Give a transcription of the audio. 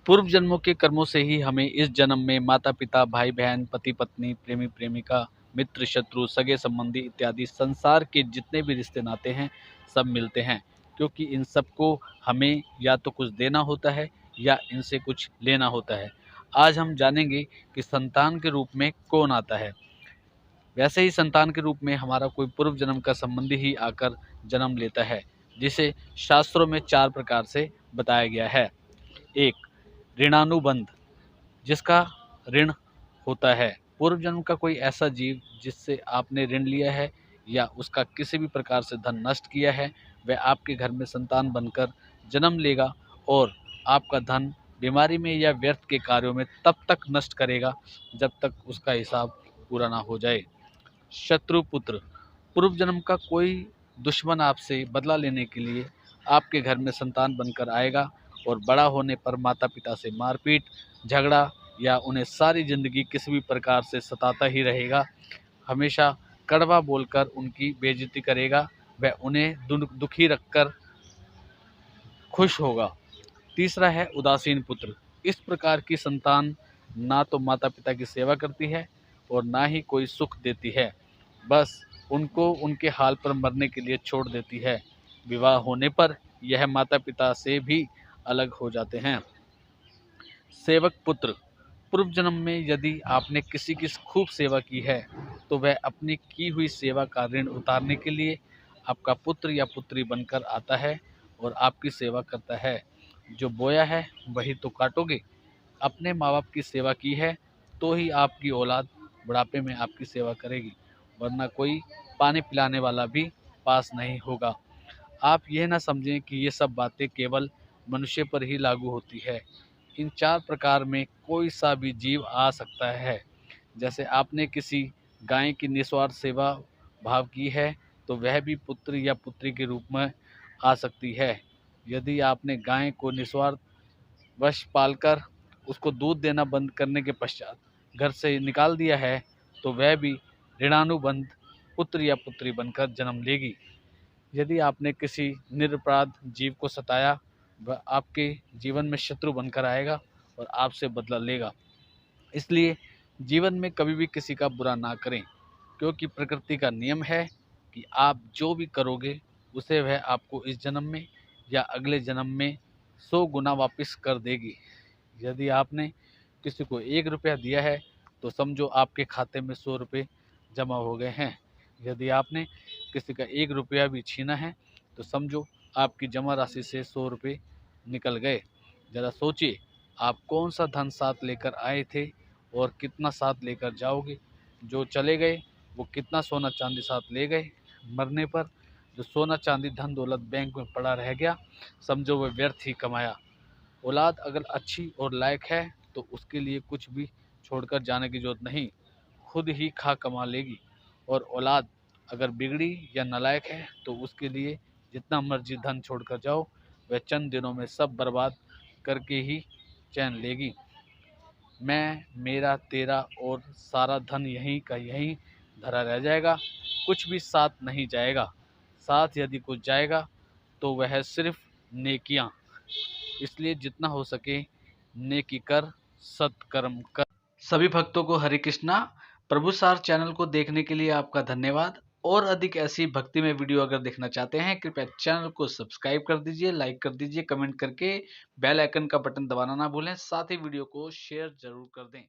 पूर्व जन्मों के कर्मों से ही हमें इस जन्म में माता पिता, भाई बहन, पति पत्नी, प्रेमी प्रेमिका, मित्र शत्रु, सगे संबंधी इत्यादि संसार के जितने भी रिश्ते नाते हैं सब मिलते हैं, क्योंकि इन सबको हमें या तो कुछ देना होता है या इनसे कुछ लेना होता है। आज हम जानेंगे कि संतान के रूप में कौन आता है। वैसे ही संतान के रूप में हमारा कोई पूर्व जन्म का संबंधी ही आकर जन्म लेता है, जिसे शास्त्रों में 4 प्रकार से बताया गया है। 1. ऋणानुबंध, जिसका ऋण होता है। पूर्व जन्म का कोई ऐसा जीव जिससे आपने ऋण लिया है या उसका किसी भी प्रकार से धन नष्ट किया है, वह आपके घर में संतान बनकर जन्म लेगा और आपका धन बीमारी में या व्यर्थ के कार्यों में तब तक नष्ट करेगा जब तक उसका हिसाब पूरा ना हो जाए। शत्रु पुत्र, पूर्व जन्म का कोई दुश्मन आपसे बदला लेने के लिए आपके घर में संतान बनकर आएगा और बड़ा होने पर माता पिता से मारपीट, झगड़ा या उन्हें सारी जिंदगी किसी भी प्रकार से सताता ही रहेगा। हमेशा कड़वा बोलकर उनकी बेइज्जती करेगा, वह उन्हें दुखी रखकर खुश होगा। तीसरा है उदासीन पुत्र, इस प्रकार की संतान ना तो माता पिता की सेवा करती है और ना ही कोई सुख देती है, बस उनको उनके हाल पर मरने के लिए छोड़ देती है। विवाह होने पर यह माता पिता से भी अलग हो जाते हैं। सेवक पुत्र, पूर्व जन्म में यदि आपने किसी की खूब सेवा की है तो वह अपनी की हुई सेवा का ऋण उतारने के लिए आपका पुत्र या पुत्री बनकर आता है और आपकी सेवा करता है। जो बोया है वही तो काटोगे। अपने माँ बाप की सेवा की है तो ही आपकी औलाद बुढ़ापे में आपकी सेवा करेगी, वरना कोई पानी पिलाने वाला भी पास नहीं होगा। आप यह ना समझें कि ये सब बातें केवल मनुष्य पर ही लागू होती है। इन 4 प्रकार में कोई सा भी जीव आ सकता है। जैसे आपने किसी गाय की निस्वार्थ सेवा भाव की है तो वह भी पुत्र या पुत्री के रूप में आ सकती है। यदि आपने गाय को निस्वार्थ वश पालकर उसको दूध देना बंद करने के पश्चात घर से निकाल दिया है तो वह भी ऋणानुबंध पुत्र या पुत्री बनकर जन्म लेगी। यदि आपने किसी निरपराध जीव को सताया, वह आपके जीवन में शत्रु बनकर आएगा और आपसे बदला लेगा। इसलिए जीवन में कभी भी किसी का बुरा ना करें, क्योंकि प्रकृति का नियम है कि आप जो भी करोगे उसे वह आपको इस जन्म में या अगले जन्म में 100 गुना वापस कर देगी। यदि आपने किसी को 1 रुपया दिया है तो समझो आपके खाते में 100 रुपये जमा हो गए हैं। यदि आपने किसी का 1 रुपया भी छीना है तो समझो आपकी जमा राशि से 100 रुपये निकल गए। ज़रा सोचिए, आप कौन सा धन साथ लेकर आए थे और कितना साथ लेकर जाओगे। जो चले गए वो कितना सोना चांदी साथ ले गए। मरने पर जो सोना चांदी धन दौलत बैंक में पड़ा रह गया, समझो वह व्यर्थ ही कमाया। औलाद अगर अच्छी और लायक है तो उसके लिए कुछ भी छोड़कर जाने की जरूरत नहीं, खुद ही खा कमा लेगी। और औलाद अगर बिगड़ी या नालायक है तो उसके लिए जितना मर्जी धन छोड़कर जाओ, वह चंद दिनों में सब बर्बाद करके ही चैन लेगी। मैं, मेरा, तेरा और सारा धन यहीं का यहीं धरा रह जाएगा, कुछ भी साथ नहीं जाएगा। साथ यदि कुछ जाएगा तो वह सिर्फ नेकियां। इसलिए जितना हो सके नेकी कर, सत्कर्म कर। सभी भक्तों को हरे कृष्णा। प्रभु सार चैनल को देखने के लिए आपका धन्यवाद। और अधिक ऐसी भक्ति में वीडियो अगर देखना चाहते हैं, कृपया चैनल को सब्सक्राइब कर दीजिए, लाइक कर दीजिए, कमेंट करके बेल आइकन का बटन दबाना ना भूलें। साथ ही वीडियो को शेयर जरूर कर दें।